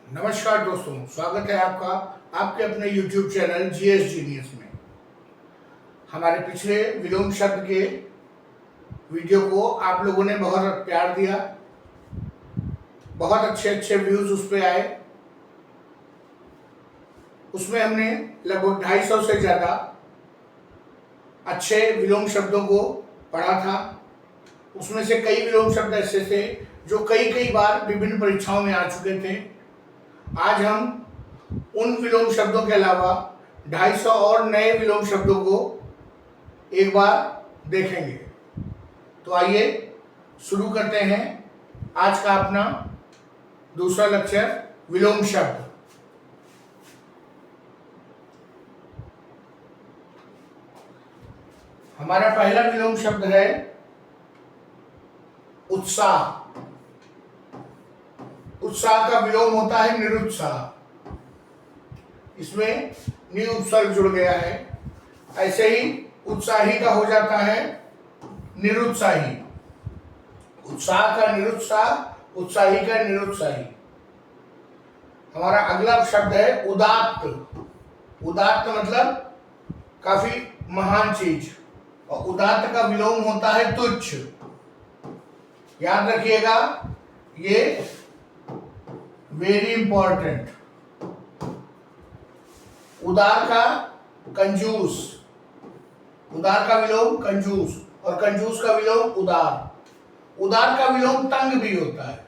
नमस्कार दोस्तों, स्वागत है आपका आपके अपने YouTube चैनल जीएस जीनियस में। हमारे पिछले विलोम शब्द के वीडियो को आप लोगों ने बहुत प्यार दिया, बहुत अच्छे अच्छे व्यूज उस पर आए। उसमें हमने लगभग 250 से ज़्यादा अच्छे विलोम शब्दों को पढ़ा था। उसमें से कई विलोम शब्द ऐसे थे जो कई बार विभिन्न परीक्षाओं में आ चुके थे। आज हम उन विलोम शब्दों के अलावा 250 और नए विलोम शब्दों को एक बार देखेंगे। तो आइए शुरू करते हैं आज का अपना दूसरा लेक्चर, विलोम शब्द। हमारा पहला विलोम शब्द है उत्साह। उत्साह का विलोम होता है निरुत्साह। इसमें नि उपसर्ग जुड़ गया है। ऐसे ही उत्साही का हो जाता है निरुत्साही। उत्साह का निरुत्साह, उत्साही का निरुत्साही। हमारा अगला शब्द है उदात्त। उदात्त मतलब काफी महान चीज, और उदात्त का विलोम होता है तुच्छ। याद रखिएगा, ये वेरी इंपॉर्टेंट। उदार का कंजूस, उदार का विलोम कंजूस, और कंजूस का विलोम उदार। उदार का विलोम तंग भी होता है।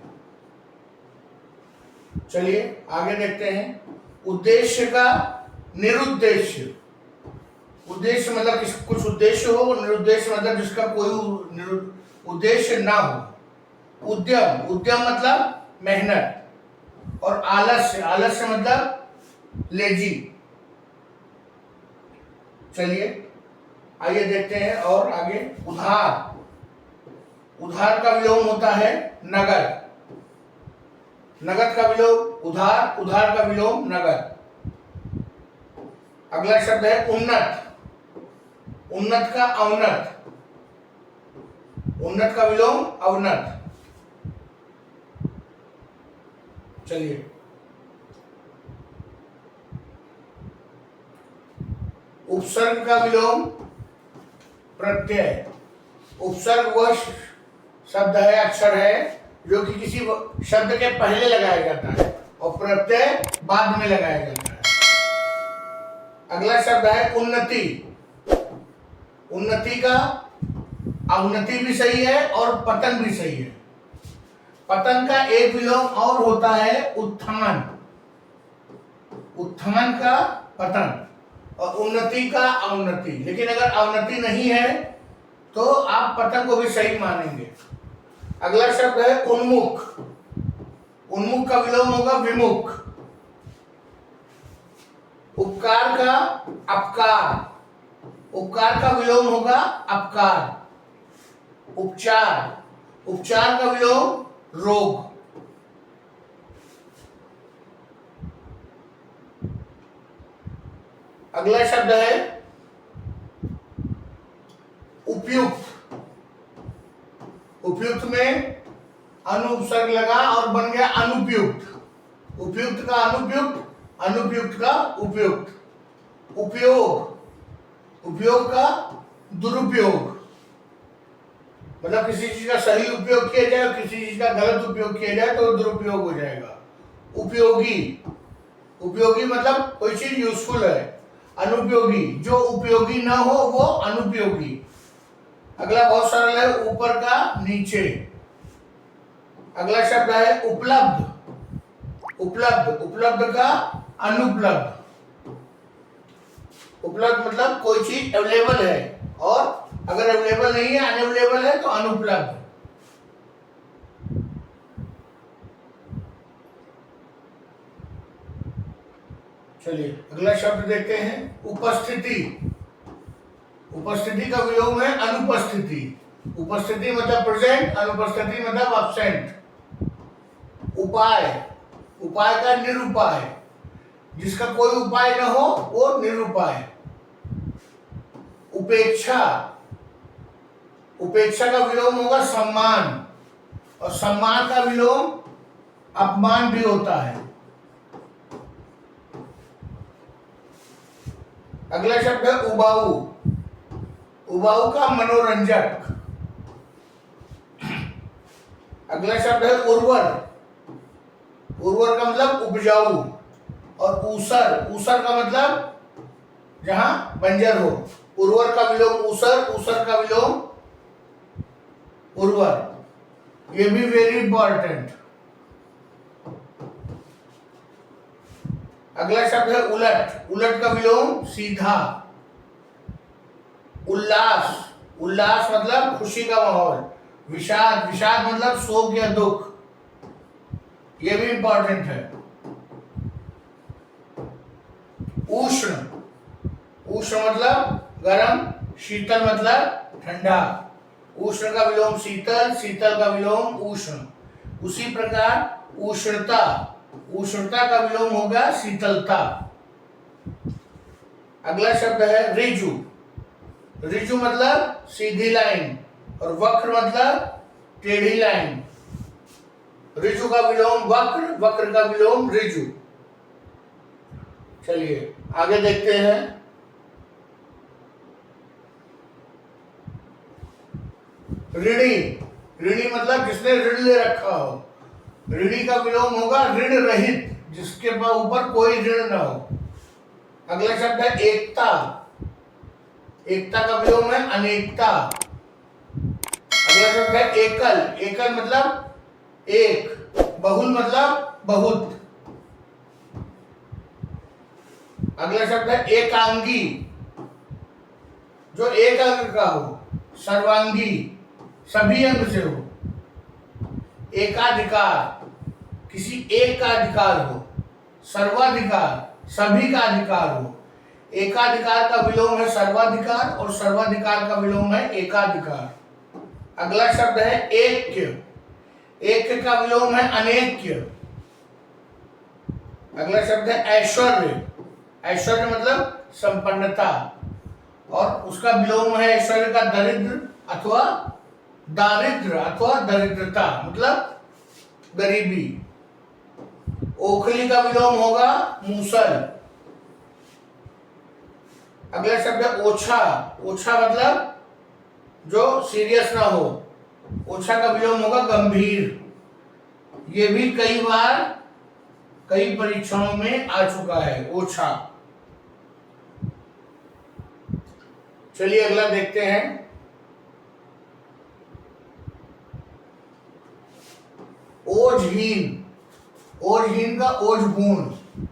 चलिए आगे देखते हैं। उद्देश्य का निरुद्देश्य। उद्देश्य मतलब कुछ उद्देश्य हो, निरुद्देश्य मतलब जिसका कोई उद्देश्य ना हो। उद्यम, उद्यम मतलब मेहनत, और आलस्य, आलस्य मतलब लेजी। चलिए आइए देखते हैं और आगे। उधार, उधार का विलोम होता है नगद। नगद का विलोम उधार, उधार का विलोम नगद। अगला शब्द है उन्नत। उन्नत का अवनत, उन्नत का विलोम अवनत। चलिए उपसर्ग का विलोम प्रत्यय। उपसर्ग वह शब्द है, अक्षर है जो कि किसी शब्द के पहले लगाया जाता है, और प्रत्यय बाद में लगाया जाता है। अगला शब्द है उन्नति। उन्नति का अवनति भी सही है और पतन भी सही है। पतन का एक विलोम और होता है उत्थान। उत्थान का पतन, और उन्नति का अवनति। लेकिन अगर अवनति नहीं है तो आप पतन को भी सही मानेंगे। अगला शब्द है उन्मुख। उन्मुख का विलोम होगा विमुख। उपकार का अपकार, उपकार का विलोम होगा अपकार। उपचार, उपचार का विलोम रोग। अगला शब्द है उपयुक्त। उपयुक्त में अनुपसर्ग लगा और बन गया अनुपयुक्त। उपयुक्त का अनुपयुक्त, अनुपयुक्त का उपयुक्त। उपयोग, उपयोग का दुरुपयोग। मतलब किसी चीज का सही उपयोग किया जाए और किसी चीज का गलत उपयोग किया जाए तो दुरुपयोग हो जाएगा। उपयोगी, उपयोगी मतलब कोई चीज यूजफुल है। अनुपयोगी, जो उपयोगी ना हो वो अनुपयोगी। अगला बहुत सरल है, ऊपर का नीचे। अगला शब्द है उपलब्ध। उपलब्ध, उपलब्ध का अनुपलब्ध। उपलब्ध मतलब कोई चीज अवेलेबल है, और अगर अवेलेबल नहीं है, अनअवेलेबल है, तो अनुपलब्ध। चलिए अगला शब्द देखते हैं उपस्थिति। उपस्थिति का विलोम है अनुपस्थिति। उपस्थिति मतलब प्रेजेंट, अनुपस्थिति मतलब अब्सेंट। उपाय, उपाय का निरुपाय। जिसका कोई उपाय न हो वो निरुपाय। उपेक्षा, उपेक्षा का विलोम होगा सम्मान, और सम्मान का विलोम अपमान भी होता है। अगला शब्द है उबाऊ। उबाऊ का मनोरंजक। अगला शब्द है उर्वर। उर्वर का मतलब उपजाऊ। और ऊसर, ऊसर का मतलब जहां बंजर हो। उर्वर का विलोम ऊसर, ऊसर का विलोम उर्वर। ये भी वेरी इंपॉर्टेंट। अगला शब्द है उलट। उलट का विलोम सीधा। उल्लास, उल्लास मतलब खुशी का माहौल। विषाद, विषाद मतलब शोक या दुख। ये भी इंपॉर्टेंट है। उष्ण, उष्ण मतलब गर्म, शीतल मतलब ठंडा। उष्ण का विलोम शीतल, शीतल का विलोम उष्ण। उसी प्रकार उष्णता, उष्णता का विलोम होगा शीतलता। अगला शब्द है ऋजु। ऋजु मतलब सीधी लाइन और वक्र मतलब टेढ़ी लाइन। ऋजु का विलोम वक्र, वक्र का विलोम ऋजु। चलिए आगे देखते हैं। ऋणी, ऋणी मतलब जिसने ऋण ले रखा हो। ऋणी का विलोम होगा ऋण रहित, जिसके ऊपर कोई ऋण ना हो। अगला शब्द है एकता। एकता का विलोम है अनेकता। अगला शब्द है एकल। एकल मतलब एक, बहुल मतलब बहुत। अगला शब्द है एकांगी, जो एक अंग का हो। सर्वांगी, सभी अंग से हो। एकाधिकार, किसी एक का अधिकार हो। सर्वाधिकार, सभी का अधिकार हो। एकाधिकार का विलोम है सर्वाधिकार और सर्वाधिकार का विलोम है एकाधिकार। अगला शब्द है ऐक्य। ऐक्य का विलोम है अनेक्य। अगला शब्द है ऐश्वर्य। ऐश्वर्य मतलब संपन्नता और उसका विलोम है ऐश्वर्य का दरिद्र अथवा दारिद्र अथवा दरिद्रता मतलब गरीबी। ओखली का विलोम होगा मूसल। अगला शब्द है ओछा। ओछा मतलब जो सीरियस ना हो। ओछा का विलोम होगा गंभीर। ये भी कई बार कई परीक्षाओं में आ चुका है ओछा। चलिए अगला देखते हैं। ओजहीन। ओजहीन का ओजपूर्ण।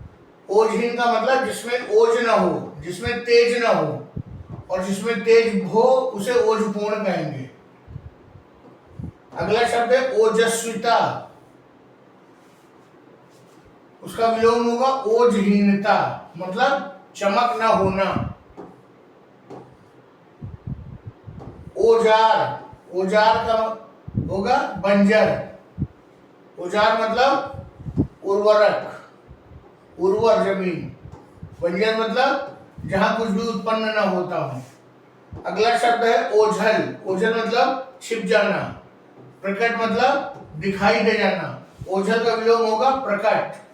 ओजहीन का मतलब जिसमें ओज ना हो, जिसमें तेज ना हो, और जिसमें तेज हो उसे ओजपूर्ण कहेंगे। अगला शब्द है ओजस्विता। उसका विलोम होगा ओजहीनता मतलब चमक ना होना। औजार, औजार का होगा बंजर। औजार मतलब उर्वरक, उर्वर जमीन। बंजर मतलब जहां कुछ भी उत्पन्न ना होता हो। अगला शब्द है ओझल। ओझल मतलब छिप जाना। प्रकट मतलब दिखाई दे जाना। ओझल का विलोम होगा प्रकट।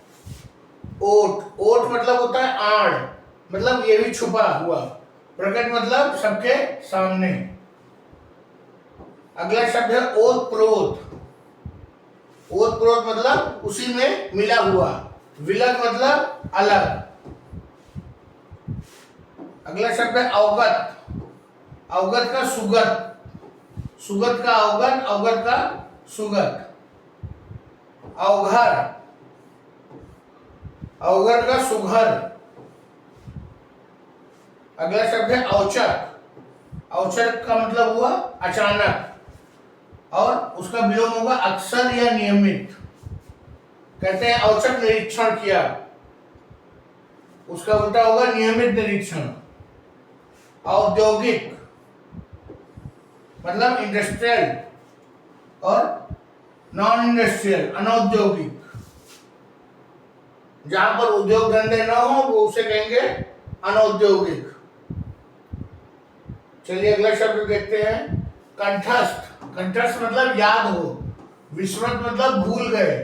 ओट, ओट मतलब होता है आड़, मतलब ये भी छुपा हुआ। प्रकट मतलब सबके सामने। अगला शब्द है ओतप्रोत। ओतप्रोत मतलब उसी में मिला हुआ। विलग मतलब अलग। अगला शब्द है अवगत। अवगत का सुगत। सुगत का अवगत, अवगत का सुगत। अवघर, अवघर का सुघर। अगला शब्द है औचक। औचक का मतलब हुआ अचानक और उसका विलोम होगा अक्सर या नियमित। कहते हैं औचक निरीक्षण किया, उसका उल्टा होगा नियमित निरीक्षण। औद्योगिक मतलब इंडस्ट्रियल और नॉन इंडस्ट्रियल अनौद्योगिक। जहां पर उद्योग धंधे ना हो वो उसे कहेंगे अनौद्योगिक। चलिए अगला शब्द देखते हैं कंठस्थ। कंठस्थ मतलब याद हो। विस्मृत मतलब भूल गए।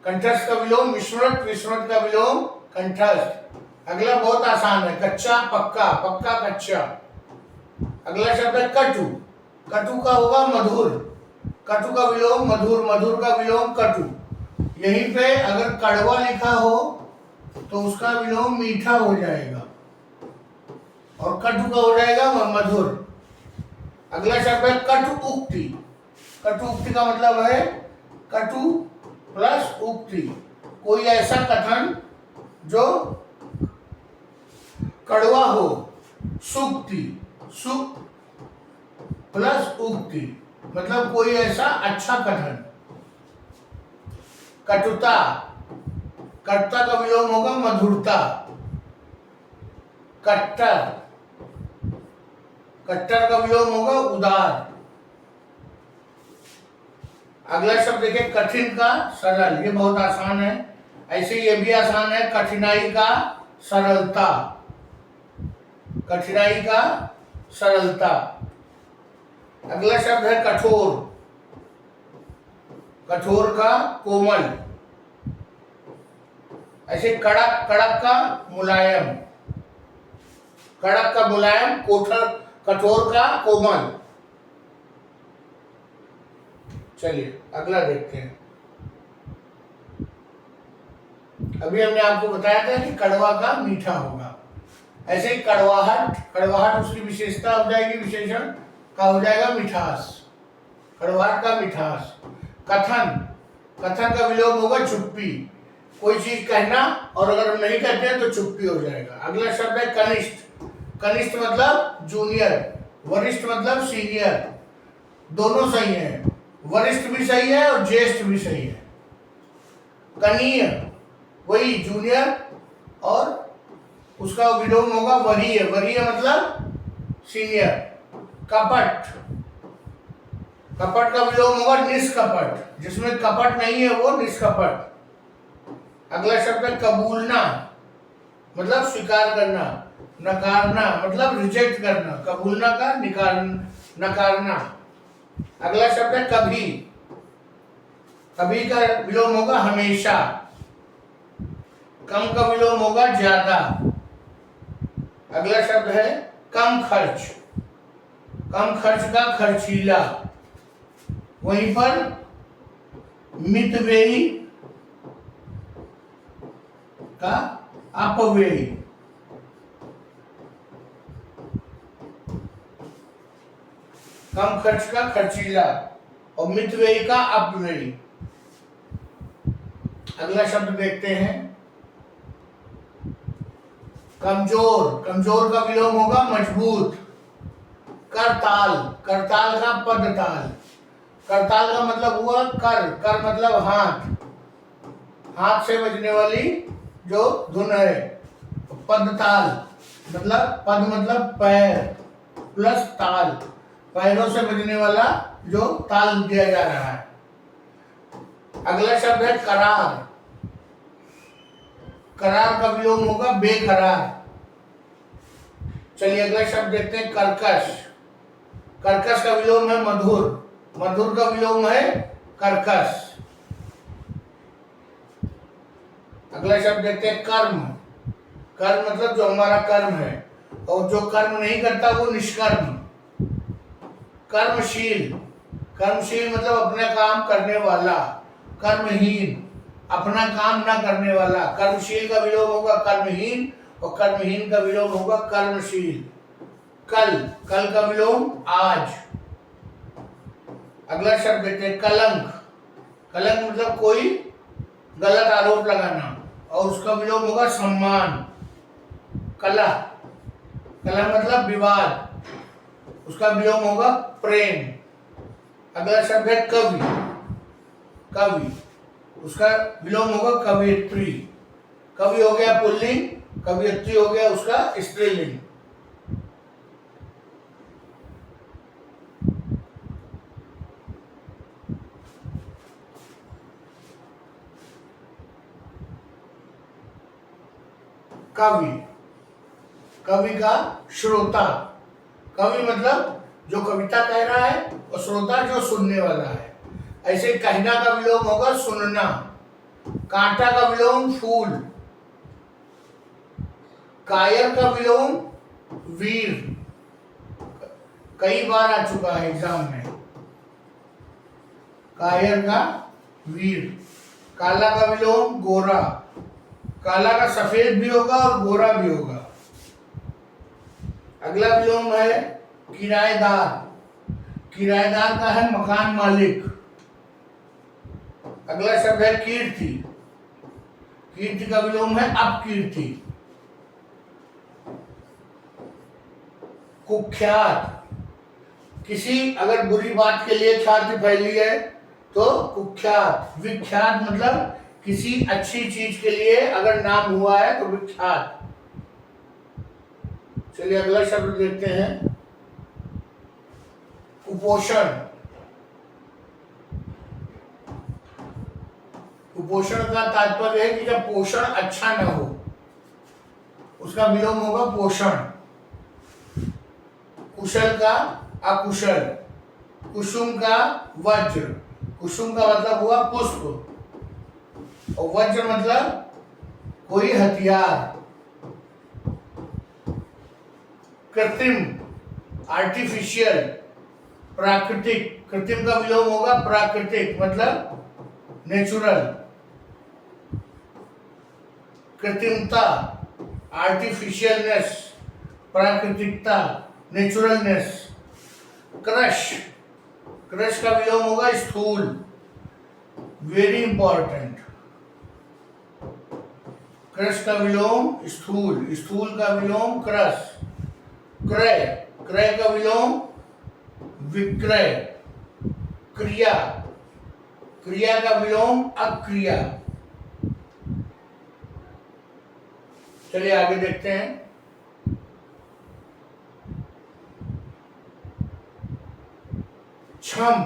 कंठस्थ का विलोम विस्मृत, विस्मृत का विलोम कंठस्थ। अगला बहुत आसान है, कच्चा पक्का, पक्का कच्चा। अगला शब्द है कटु। कटु का होगा मधुर, कटु का विलोम मधुर, मधुर का विलोम कटु। यहीं पे अगर कड़वा लिखा हो तो उसका विलोम मीठा हो जाएगा और कटु का हो जाएगा मधुर। अगला शब्द है कटु उक्ति। कटु उक्ति का मतलब है कटु प्लस उक्ति, कोई ऐसा कथन जो कड़वा हो। सुक्ति, सुक प्लस उक्ति मतलब कोई ऐसा अच्छा कथन। कटुता, कटुता का विलोम होगा मधुरता। कट्टर, कट्टर का विलोम होगा उदार। अगला शब्द देखिए कठिन का सरल, ये बहुत आसान है। ऐसे ये भी आसान है, कठिनाई का सरलता, कठिनाई का सरलता। अगला शब्द है कठोर, कठोर का कोमल। ऐसे कड़क, कड़क का मुलायम, कड़क का मुलायम, कठोर का कोमल। चलिए अगला देखते हैं। अभी हमने आपको बताया था कि कड़वा का मीठा होगा। ऐसे ही कड़वाहट, कड़वाहट उसकी विशेषता हो जाएगी, विशेषण का हो जाएगा मिठास, कड़वाहट का मिठास। कथन, कथन का विलोम होगा चुप्पी, कोई चीज कहना और अगर हम नहीं कहते हैं तो चुप्पी हो जाएगा। अगला शब्द है कनिष्ठ। कनिष्ठ मतलब जूनियर, वरिष्ठ मतलब सीनियर, दोनों सही है, वरिष्ठ भी सही है और ज्येष्ठ भी सही है। कनीय वही जूनियर और उसका विलोम होगा वरीय, वरीय मतलब सीनियर। कपट, कपट का विलोम होगा निष्कपट, जिसमें कपट नहीं है वो निष्कपट। अगला शब्द है कबूलना, मतलब स्वीकार करना। नकारना मतलब रिजेक्ट करना, कबूलना का नकारना। अगला शब्द है कभी, कभी का विलोम होगा हमेशा। कम का विलोम होगा ज्यादा। अगला शब्द है कम खर्च, कम खर्च का खर्चीला। वहीं पर मितव्ययी का अपव्ययी। कम खर्च का खर्चीला और मितव्ययी का अपव्ययी। अगला शब्द देखते हैं कमजोर, कमजोर का विलोम होगा मजबूत। करताल, करताल का पदताल। करताल का मतलब हुआ कर, कर मतलब हाथ, हाथ से बजने वाली जो धुन है। पदताल मतलब पद मतलब पैर प्लस ताल, पैरों से बजने वाला जो ताल दिया जा रहा है। अगला शब्द है करार। करार का विलोम होगा बेकरार। चलिए अगला शब्द देखते हैं कर्कश। कर्कश का विलोम है मधुर, मधुर का विलोम है कर्कश। अगला शब्द देखते हैं कर्म। कर्म मतलब जो हमारा कर्म है, और जो कर्म नहीं करता वो निष्कर्म। कर्मशील, कर्मशील मतलब अपना काम करने वाला। कर्महीन अपना काम ना करने वाला। कर्मशील का विलोम होगा कर्महीन और कर्महीन का विलोम होगा कर्मशील। कल, कल का विलोम आज। अगला शब्द देखते हैं कलंक। कलंक मतलब कोई गलत आरोप लगाना और उसका विलोम होगा सम्मान। कला, कला मतलब विवाद, उसका विलोम होगा प्रेम। अगला शब्द है कवि। कवि उसका विलोम होगा कवयित्री। कवि हो गया पुल्लिंग, कवयित्री हो गया उसका स्त्रीलिंग। कवि, कवि का श्रोता। कवि मतलब जो कविता कह रहा है और श्रोता जो सुनने वाला है। ऐसे कहना का विलोम होगा सुनना। कांटा का विलोम फूल। कायर का विलोम वीर, कई बार आ चुका है एग्जाम में। कायर का वीर। काला का विलोम गोरा, काला का सफेद भी होगा और गोरा भी होगा। अगला विलोम है किराएदार, किराएदार का है मकान मालिक। अगला शब्द है कीर्ति, कीर्ति का विलोम है अपकीर्ति। कुख्यात, किसी अगर बुरी बात के लिए ख्याति फैली है तो कुख्यात। विख्यात मतलब किसी अच्छी चीज के लिए अगर नाम हुआ है तो विख्यात। चलिए अगला शब्द देखते हैं, कुपोषण। कुपोषण का तात्पर्य है कि जब पोषण अच्छा न हो, उसका विलोम होगा पोषण। कुशल का अकुशल, कुसुम का वज्र, कुसुम का मतलब हुआ पुष्प और वज्र मतलब कोई हथियार। कृत्रिम आर्टिफिशियल, प्राकृतिक, कृत्रिम का विलोम होगा प्राकृतिक मतलब नेचुरल। कृत्रिमता आर्टिफिशियलनेस, प्राकृतिकता नेचुरलनेस। क्रश, क्रश का विलोम होगा स्थूल, वेरी इंपॉर्टेंट। क्रश का विलोम स्थूल, स्थूल का विलोम क्रश। क्रय, क्रय का विलोम विक्रय। क्रिया, क्रिया का विलोम अक्रिया। चलिए आगे देखते हैं, क्षम,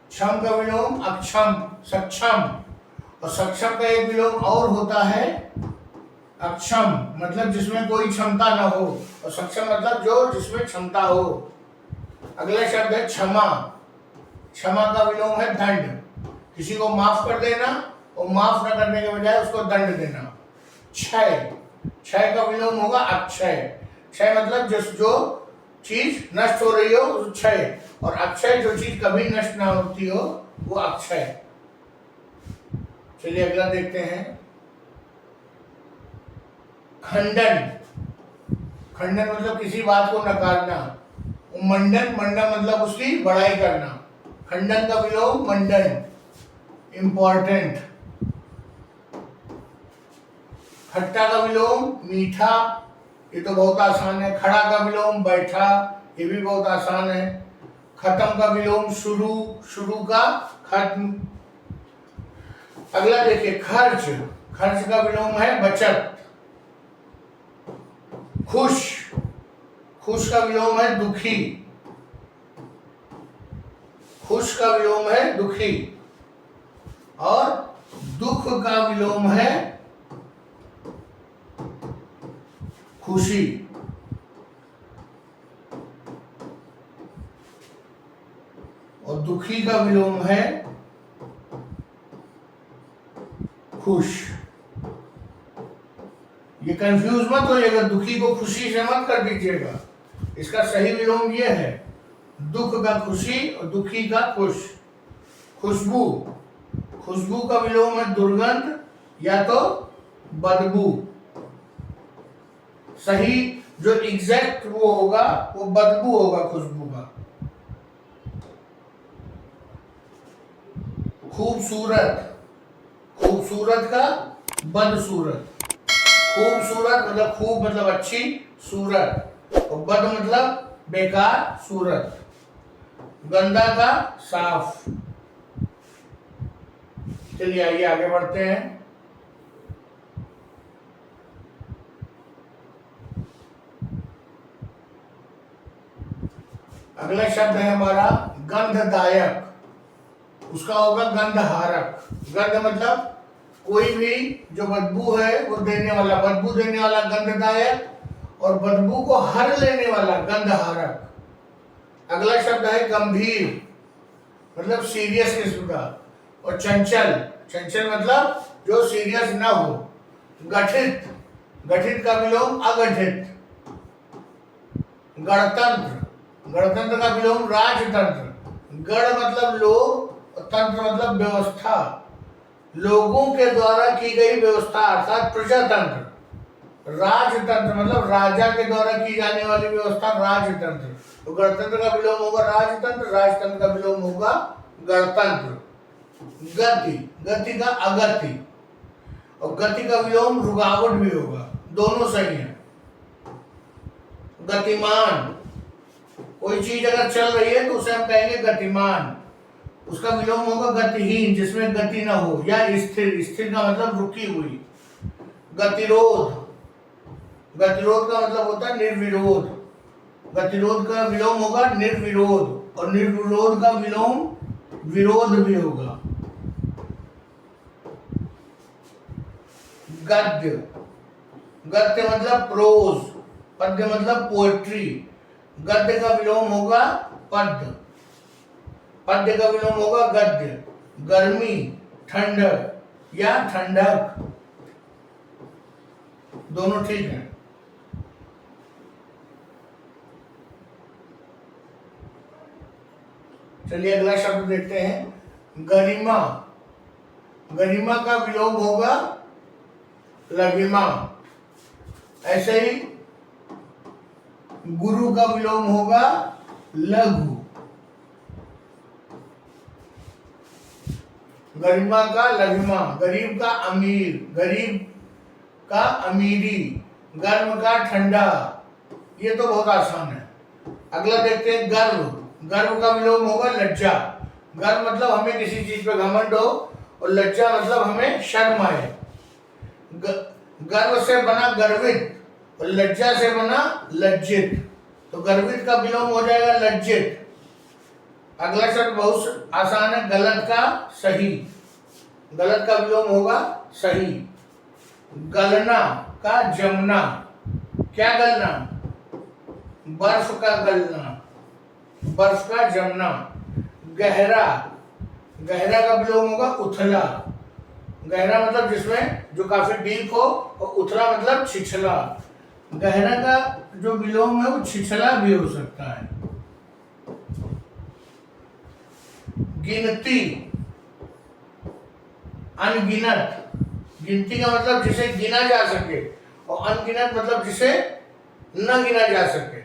क्षम का विलोम अक्षम, सक्षम। और सक्षम का एक विलोम और होता है अक्षम, मतलब जिसमें कोई क्षमता न हो, और सक्षम मतलब जो जिसमें क्षमता हो। अगला शब्द है क्षमा, क्षमा का विलोम है दंड, किसी को माफ कर देना और माफ न करने के बजाय उसको दंड देना। क्षय, क्षय का विलोम होगा अक्षय, क्षय मतलब जो चीज नष्ट हो रही हो उस क्षय, और अक्षय जो चीज कभी नष्ट ना होती हो वो अक्षय। चलिए अगला देखते हैं, खंडन, खंडन मतलब किसी बात को नकारना। मंडन, मंडन मतलब उसकी बड़ाई करना। खंडन का विलोम मंडन, इंपॉर्टेंट। खट्टा का विलोम मीठा, ये तो बहुत आसान है। खड़ा का विलोम बैठा, ये भी बहुत आसान है। खत्म का विलोम शुरू, शुरू का खत्म। अगला देखिए खर्च, खर्च का विलोम है बचत। खुश, खुश का विलोम है दुखी, खुश का विलोम है दुखी। और दुख का विलोम है खुशी। और दुखी का विलोम है खुश। ये कंफ्यूज मत होइएगा, दुखी को खुशी से मत कर दीजिएगा। इसका सही विलोम ये है, दुख का खुशी और दुखी का खुश। खुशबू, खुशबू का विलोम है दुर्गंध या तो बदबू। सही जो एग्जैक्ट वो होगा वो बदबू होगा खुशबू का। खूबसूरत, खूबसूरत का बदसूरत। खूबसूरत मतलब खूब मतलब अच्छी, सूरत और बद मतलब बेकार, सूरत। गंदा का साफ। चलिए आइए आगे बढ़ते हैं। अगला शब्द है हमारा गंधदायक, उसका होगा गंधहारक। गंध मतलब कोई भी जो बदबू है वो देने वाला, बदबू देने वाला गंधदायक, और बदबू को हर लेने वाला गंधहारक। अगला शब्द है गंभीर, मतलब सीरियस किस्म का। और चंचल, चंचल मतलब जो सीरियस ना हो। गठित, गठित का विलोम अगठित। गणतंत्र, गणतंत्र का विलोम राजतंत्र। गण मतलब लोग और तंत्र मतलब व्यवस्था, लोगों के द्वारा की गई व्यवस्था अर्थात प्रजातंत्र। राजतंत्र मतलब राजा के द्वारा की जाने वाली व्यवस्था राजतंत्र। तो गणतंत्र का विलोम होगा राजतंत्र, राजतंत्र का विलोम होगा गणतंत्र। गति, गति का अगति, और गति का विलोम रुकावट भी होगा, दोनों सही है। गतिमान, कोई चीज अगर चल रही है तो उसे हम कहेंगे गतिमान। उसका विलोम होगा गतिहीन, जिसमें गति ना हो, या स्थिर, स्थिर का मतलब रुकी हुई। गतिरोध, गतिरोध का मतलब होता है निर्विरोध। गतिरोध का विलोम होगा निर्विरोध, और निर्विरोध का विलोम विरोध भी होगा। गद्य, गद्य मतलब प्रोज, पद्य मतलब पोएट्री। गद्य का विलोम होगा पद्य, पद्य का विलोम होगा गद्य। गर्मी, ठंडक या ठंडक, दोनों ठीक है। चलिए अगला शब्द देखते हैं, गरिमा। गरिमा का विलोम होगा लघिमा। ऐसे ही गुरु का विलोम होगा लघु। गरिमा का लघिमा। गरीब का अमीर, गरीब का अमीरी। गर्म का ठंडा, ये तो बहुत आसान है। अगला देखते हैं गर्व। गर्व का विलोम होगा लज्जा। गर्व मतलब हमें किसी चीज पे घमंड हो, और लज्जा मतलब हमें शर्म आए। गर्व से बना गर्वित, और लज्जा से बना लज्जित, तो गर्वित का विलोम हो जाएगा लज्जित। अगला शब्द बहुत आसान है, गलत का सही। गलत का विलोम होगा सही। गलना का जमना। क्या गलना? बर्फ का गलना, बर्फ का जमना। गहरा, गहरा का विलोम होगा उथला। गहरा मतलब जिसमें जो काफी डीप हो, और उथला मतलब छिछला। गहरा का जो विलोम है वो छिछला भी हो सकता है। गिनती, अनगिनत। गिनती का मतलब जिसे गिना जा सके, और अनगिनत मतलब जिसे न गिना जा सके।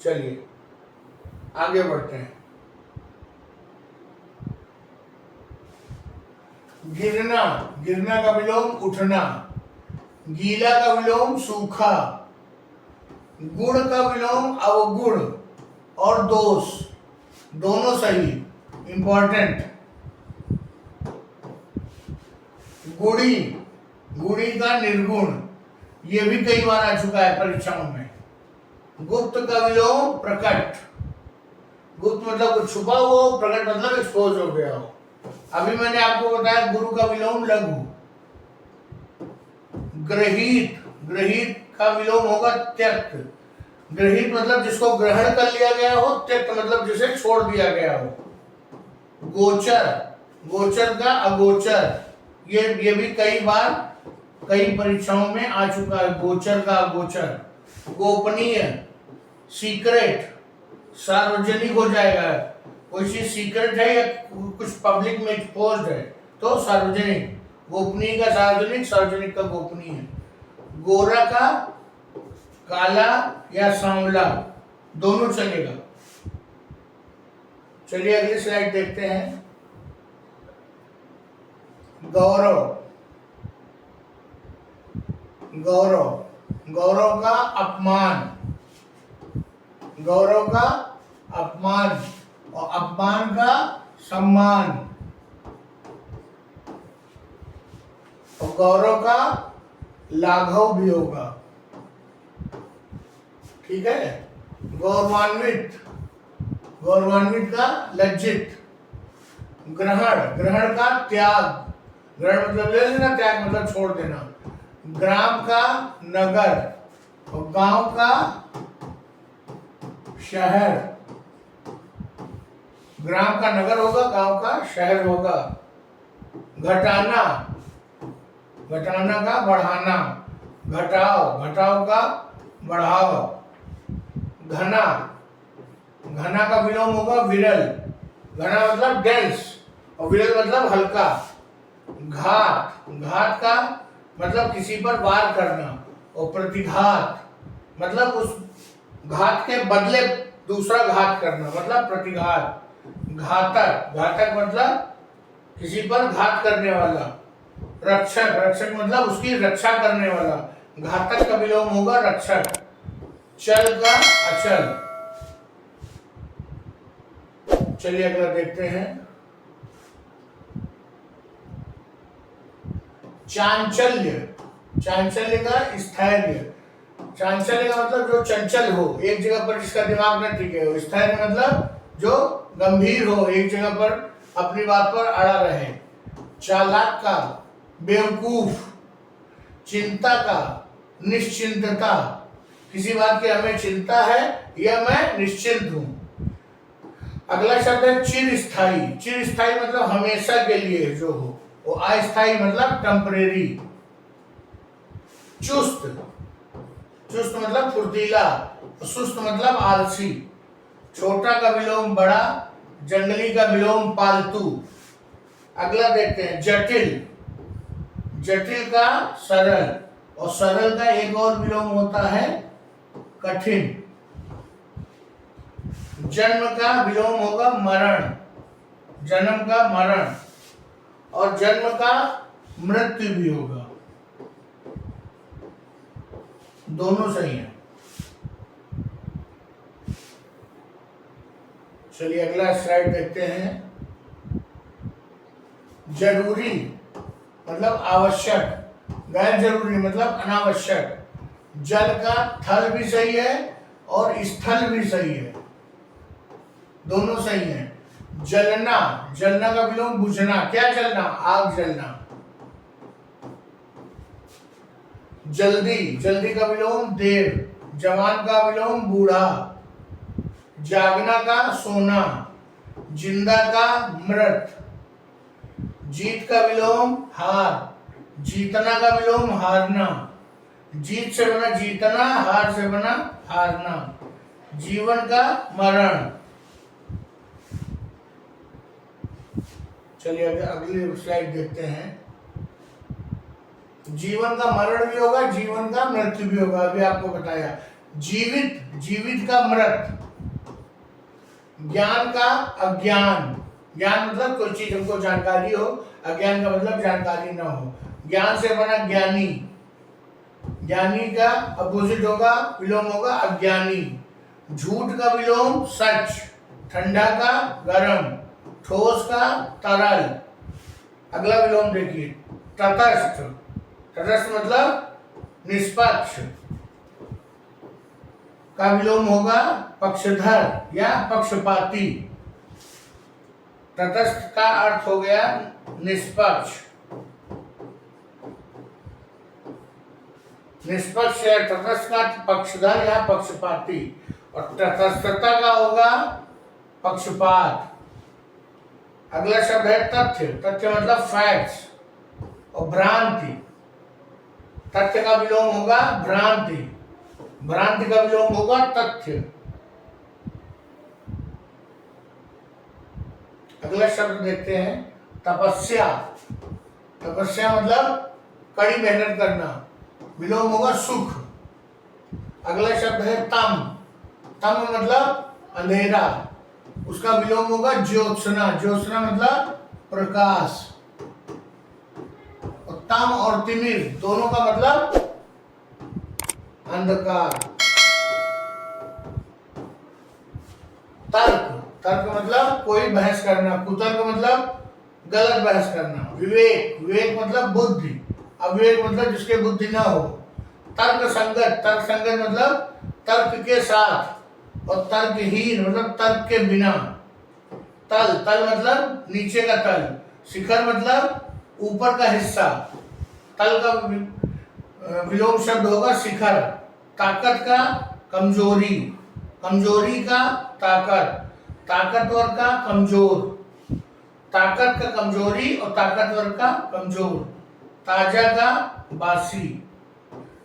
चलिए आगे बढ़ते हैं। गिरना, गिरना का विलोम उठना। गीला का विलोम सूखा। गुण का विलोम अवगुण और दोष, दोनों सही, इंपॉर्टेंट। गुणी, गुणी का निर्गुण, ये भी कई बार आ चुका है परीक्षाओं में। गुप्त का विलोम प्रकट। गुप्त मतलब कुछ छुपा हुआ हो, प्रकट मतलब एक्सपोज हो गया हो। अभी मैंने आपको बताया गुरु का विलोम लघु। ग्रहित, ग्रहित का विलोम होगा त्यक्त। ग्रहित मतलब जिसको ग्रहण कर लिया गया हो, त्यक्त मतलब जिसे छोड़ दिया गया हो। गोचर, गोचर का अगोचर, ये भी कई बार कई परीक्षाओं में आ चुका है, गोचर का अगोचर। गोपनीय, सीक्रेट, सार्वजनिक हो जाएगा। कोई चीज सीक्रेट है या कुछ पब्लिक में एक्सपोज्ड है तो सार्वजनिक। गोपनीय का सार्वजनिक, सार्वजनिक का गोपनीय। गोरा का काला या सांवला, दोनों चलेगा। चलिए अगली स्लाइड देखते हैं। गौरव, गौरव, गौरव का अपमान। गौरव का अपमान, और अपमान का सम्मान। और गौरव का लाघव भी होगा, ठीक है। गौरवान्वित, गौरवान्वित का लज्जित। ग्रहण, ग्रहण का त्याग। ग्रहण मतलब ले लेना, त्याग मतलब छोड़ देना। ग्राम का नगर, और गांव का शहर। ग्राम का नगर होगा, गांव का शहर होगा। घटाना, घटाना का बढ़ाना। घटाओ, घटाओ का बढ़ाओ। घना, घना का विलोम होगा विरल। घना मतलब डेंस और विरल मतलब हल्का। घात, घात का मतलब किसी पर वार करना। और प्रतिघात मतलब उस घात के बदले दूसरा घात करना, मतलब प्रतिघात। घातक, घातक मतलब किसी पर घात करने वाला। रक्षक, रक्षक मतलब उसकी रक्षा करने वाला। घातक का विलोम होगा रक्षक। चल का अचल। चलिए अगला देखते हैं। चांचल्य, चांचल्य का स्थैर्य। चांचल्य का मतलब जो चंचल हो, एक जगह पर जिसका दिमाग न टिके हो। स्थैर्य मतलब जो गंभीर हो, एक जगह पर अपनी बात पर अड़ा रहे। चालाक का बेवकूफ। चिंता का निश्चिंतता, किसी बात की हमें चिंता है या मैं निश्चिंत हूं। अगला शब्द है चिरस्थायी। चिरस्थायी मतलब हमेशा के लिए जो हो। वो अस्थायी मतलब टेम्परेरी। चुस्त, चुस्त मतलब फुर्तीला। सुस्त मतलब आलसी। छोटा का विलोम बड़ा, जंगली का विलोम पालतू। अगला देखते हैं जटिल। जटिल का सरल, और सरल का एक और विलोम होता है कठिन। जन्म का विलोम होगा मरण, जन्म का मरण। और जन्म का मृत्यु भी होगा, दोनों सही है। चलिए अगला स्लाइड देखते हैं। जरूरी मतलब आवश्यक, गैर जरूरी मतलब अनावश्यक। जल का थल भी सही है और स्थल भी सही है, दोनों सही है। जलना, जलना का विलोम बुझना। क्या जलना? आग जलना। जल्दी, जल्दी का विलोम देर। जवान का विलोम बूढ़ा। जागना का सोना। जिंदा का मृत। जीत का विलोम हार। जीतना का विलोम हारना। जीत से बना जीतना, हार से बना हारना। जीवन का मरण। चलिए अगली स्लाइड देखते हैं। जीवन का मरण भी होगा, जीवन का मृत्यु भी होगा, अभी आपको बताया। जीवित, जीवित का मृत। ज्ञान का अज्ञान। ज्ञान मतलब कोई चीज हमको जानकारी हो, अज्ञान का मतलब जानकारी ना हो। ज्ञान से बना ज्ञानी। ज्ञानी का अपोजिट होगा, विलोम होगा अज्ञानी। झूठ का विलोम सच। ठंडा का गरम। ठोस का तरल। अगला विलोम देखिए तटस्थ। तटस्थ मतलब निष्पक्ष। का विलोम होगा पक्षधर या पक्षपाती। तटस्थ का अर्थ हो गया निष्पक्ष। निष्पक्ष या तटस्थ का पक्षधर या पक्षपाती। और तटस्थता का होगा पक्षपात। अगला शब्द है तथ्य। तथ्य मतलब फैक्ट्स। और भ्रांति, तथ्य का विलोम होगा भ्रांति। भ्रांति का विलोम होगा तथ्य। अगला शब्द देखते हैं तपस्या। तपस्या मतलब कड़ी मेहनत करना, विलोम होगा सुख। अगला शब्द है तम। तम मतलब अंधेरा, उसका विलोम होगा ज्योत्सना। ज्योत्सना मतलब प्रकाश। और तम और तिमिर दोनों का मतलब अंधकार। तर्क, तर्क मतलब कोई बहस करना। कुतर्क मतलब गलत बहस करना। विवेक, विवेक मतलब बुद्धि। अविवेक मतलब जिसके बुद्धि ना हो। तर्क संगत, तर्क संगत मतलब तर्क के साथ। और तर्कहीन मतलब तर्क के बिना। तल, तल मतलब नीचे का तल। शिखर मतलब ऊपर का हिस्सा। तल का विलोम शब्द होगा शिखर। ताकत का कमजोरी। कमजोरी का ताकत। ताकतवर का कमजोर। ताकत का कमजोरी और ताकतवर का कमजोर। ताजा का बासी।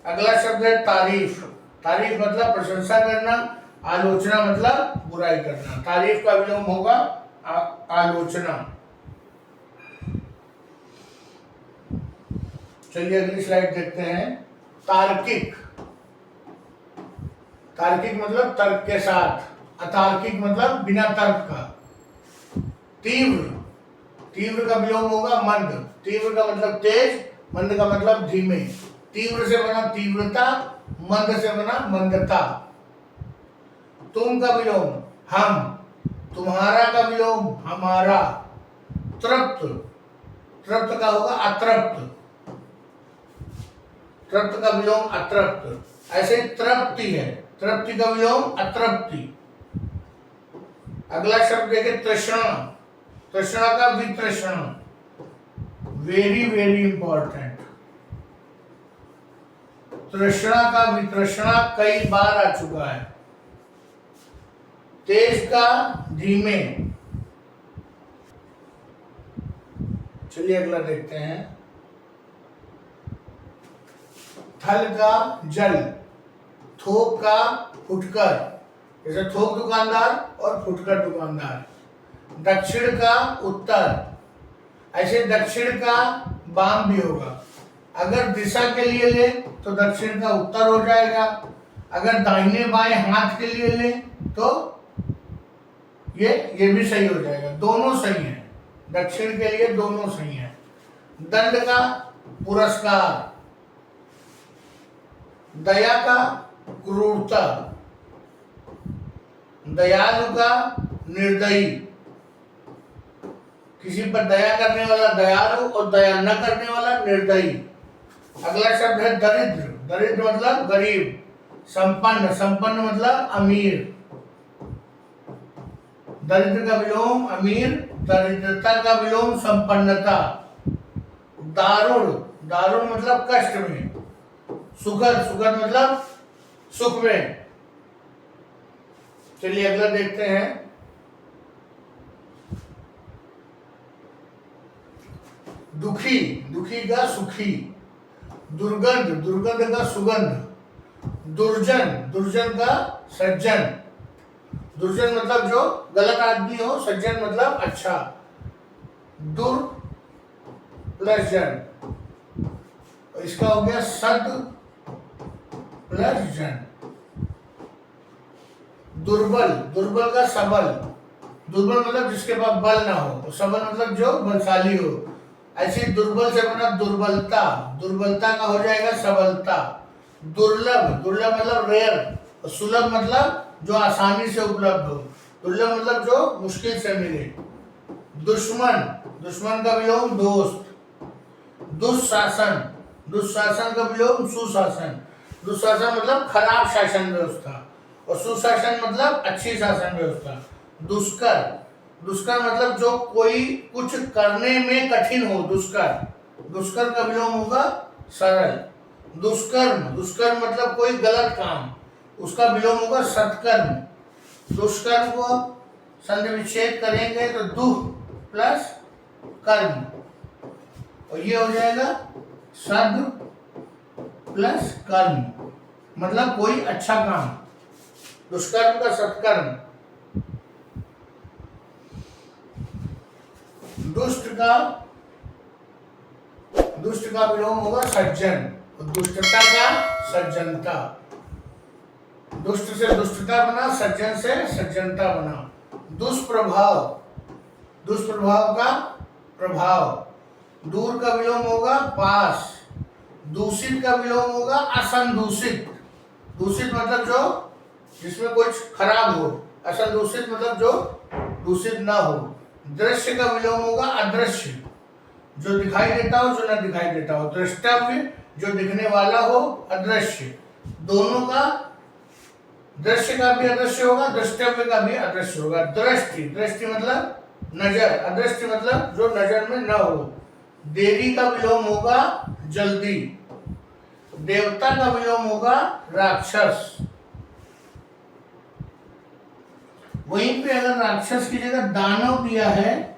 अगला शब्द है तारीफ। तारीफ मतलब प्रशंसा करना, आलोचना मतलब बुराई करना। तारीफ का विलोम होगा आलोचना। चलिए अगली स्लाइड देखते हैं। तार्किक। तार्किक मतलब तर्क के साथ, अतार्किक मतलब बिना तर्क का। तीव्र। तीव्र का विलोम होगा मंद। तीव्र का मतलब तेज, मंद का मतलब धीमे। तीव्र से बना तीव्रता, मंद से बना मंदता। तुम का विलोम हम, तुम्हारा का विलोम हमारा। तृप्त। तृप्त का होगा अतृप्त। तृप्त का विलोम अतृप्त। ऐसे तृप्ति है, तृप्ति का विलोम अतृप्ति। अगला शब्द देखिए तृष्णा। तृष्णा का वितृष्णा। Very very important. तृष्णा का वितृष्णा कई बार आ चुका है। तेज का धीमे। चलिए अगला देखते हैं। थल का जल, थोक का फुटकर, जैसे थोक दुकानदार और फुटकर दुकानदार। दक्षिण का उत्तर, ऐसे दक्षिण का वाम भी होगा। अगर दिशा के लिए ले तो दक्षिण का उत्तर हो जाएगा, अगर दाहिने बाएं हाथ के लिए ले तो ये भी सही हो जाएगा। दोनों सही हैं, दक्षिण के लिए दोनों सही हैं। दंड का पुरस्कार, दया का क्रूरता, दयालु का निर्दयी, किसी पर दया करने वाला दयालु और दया न करने वाला निर्दयी। अगला शब्द है दरिद्र। दरिद्र मतलब गरीब। संपन्न, संपन्न मतलब अमीर। दरिद्र का विलोम अमीर, दरिद्रता का विलोम संपन्नता। दारुण, दारुण मतलब कष्ट में। सुखद, सुखद मतलब सुख में। चलिए अगला देखते हैं। दुखी, दुखी का सुखी। दुर्गंध, दुर्गंध का सुगंध। दुर्जन, दुर्जन का सज्जन। दुर्जन मतलब जो गलत आदमी हो, सज्जन मतलब अच्छा। दुर प्लस जन, इसका हो गया सद प्लस जन। दुर्बल, दुर्बल का सबल। दुर्बल मतलब जिसके पास बल ना हो, सबल मतलब जो बलशाली हो। ऐसी दुर्बल से बना दुर्बलता, दुर्बलता का हो जाएगा सबलता। दुर्लभ, दुर्लभ मतलब रेयर। सुलभ मतलब जो आसानी से उपलब्ध हो। दुर्लभ मतलब जो मुश्किल से मिले। दुश्मन, दुश्मन का विलोम दोस्त। दुशासन, दुशासन का विलोम सुशासन। दुशासन मतलब खराब शासन व्यवस्था और सुशासन मतलब अच्छी शासन व्यवस्था। दुष्कर, दुष्कर मतलब जो कोई कुछ करने में कठिन हो, दुष्कर। दुष्कर का विलोम होगा सरल। दुष्कर्म, दुष्कर्म मतलब कोई गलत काम, उसका विलोम होगा सत्कर्म। दुष्कर्म को संधि विच्छेद करेंगे तो दुह प्लस कर्म, और ये हो जाएगा सद प्लस कर्म, मतलब कोई अच्छा काम। दुष्कर्म का सत्कर्म। दुष्ट का विलोम होगा सज्जन और दुष्टता का सज्जनता। दुष्ट से दुष्टता बना, सज्जन से सज्जनता बना। दुष्प्रभाव, दुष्प्रभाव का प्रभाव। दूर का विलोम होगा पास। दूषित का विलोम होगा असंदूषित। दूषित मतलब जो जिसमें कुछ खराब हो, असंदूषित मतलब जो दूषित ना हो। दृश्य का विलोम होगा अदृश्य, जो दिखाई देता हो जो न दिखाई देता हो। दृष्टव्य जो दिखने वाला हो, अदृश्य। दोनों का, दृश्य का भी अदृश्य होगा, दृष्टव्य का भी अदृश्य होगा। दृष्टि, दृष्टि मतलब नजर, अदृष्टि मतलब जो नजर में न हो। देरी का विलोम होगा जल्दी। देवता का विलोम होगा राक्षस। वहीं पे अगर राक्षस की जगह दानव दिया है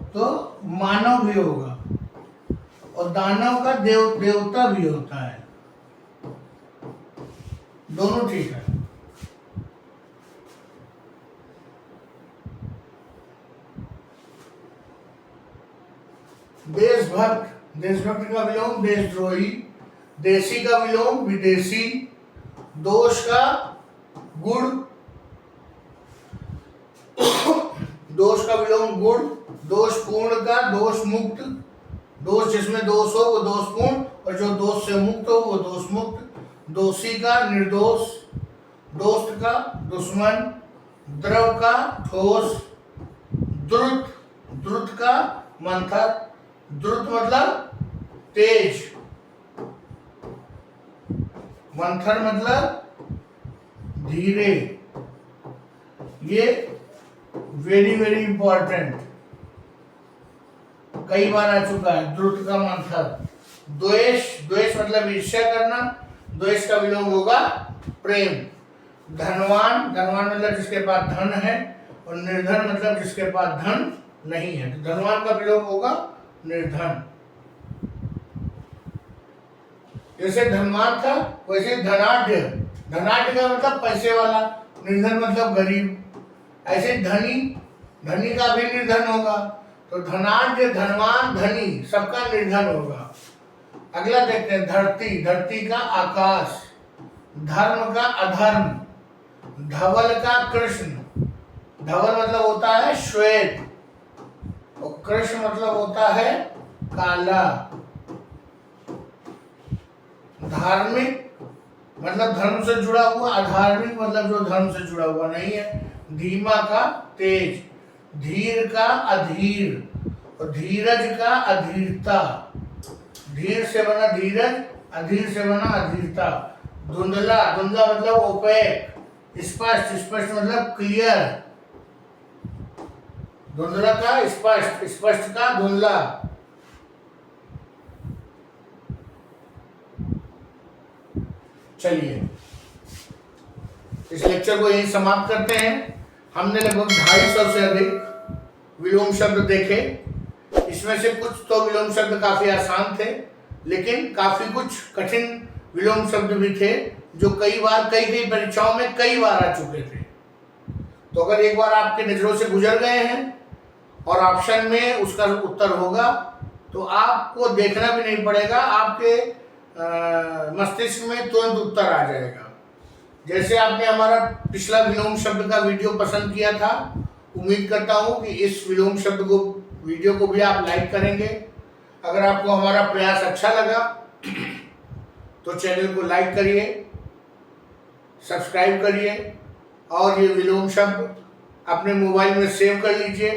तो मानव भी होगा, और दानव का देवता भी होता है। दोनों ठीक है। देशभक्त, देशभक्त का विलोम देशद्रोही, देशी का विलोम विदेशी, दोष का गुण, दोष का विलोम गुण, दोषपूर्ण का दोष मुक्त, दोष जिसमें दोष हो वो दोषपूर्ण और जो दोष से मुक्त हो वो दोष मुक्त, दोषी का निर्दोष, दोस्त का दुश्मन, द्रव का ठोस, द्रुत, द्रुत का मंथर, द्रुत मतलब तेज, मंथर मतलब धीरे। ये वेरी वेरी इंपॉर्टेंट, कई बार आ चुका है द्रुत का मंथर। द्वेष, द्वेष मतलब ईर्ष्या करना, द्वेष का विलोम होगा प्रेम। धनवान, धनवान मतलब जिसके पास धन है, और निर्धन मतलब जिसके पास धन नहीं है। तो धनवान का विलोम होगा निर्धन। जैसे धनवान था वैसे धनाढ्य, धनाढ्य का मतलब पैसे वाला, निर्धन मतलब गरीब। ऐसे धनी, धनी का भी निर्धन होगा। तो धनाढ्य, धनवान, धनी सबका निर्धन होगा। अगला देखते हैं धरती, धरती का आकाश, धर्म का अधर्म, धवल का कृष्ण, धवल मतलब होता है श्वेत और कृष्ण मतलब होता है काला। धार्मिक मतलब धर्म से जुड़ा हुआ, अधार्मिक मतलब जो धर्म से जुड़ा हुआ नहीं है। धीमा का तेज, धीर का अधीर और धीरज का अधीरता। धीर से बना धीरज, अधीर से बना अधीरता। धुंधला, धुंधला मतलब ओपेक, स्पष्ट, स्पष्ट मतलब क्लियर। धुंधला का स्पष्ट, स्पष्ट का धुंधला। चलिए इस लेक्चर को यही समाप्त करते हैं। हमने लगभग 250 से अधिक विलोम शब्द देखे। इसमें से कुछ तो विलोम शब्द काफी आसान थे, लेकिन काफी कुछ कठिन विलोम शब्द भी थे जो कई बार कई परीक्षाओं में कई बार आ चुके थे। तो अगर एक बार आपके नजरों से गुजर गए हैं और ऑप्शन में उसका उत्तर होगा तो आपको देखना भी नहीं पड़ेगा, आपके मस्तिष्क में तुरंत उत्तर आ जाएगा। जैसे आपने हमारा पिछला विलोम शब्द का वीडियो पसंद किया था, उम्मीद करता हूं कि इस विलोम शब्द को वीडियो को भी आप लाइक करेंगे। अगर आपको हमारा प्रयास अच्छा लगा तो चैनल को लाइक करिए, सब्सक्राइब करिए और ये विलोम शब्द अपने मोबाइल में सेव कर लीजिए।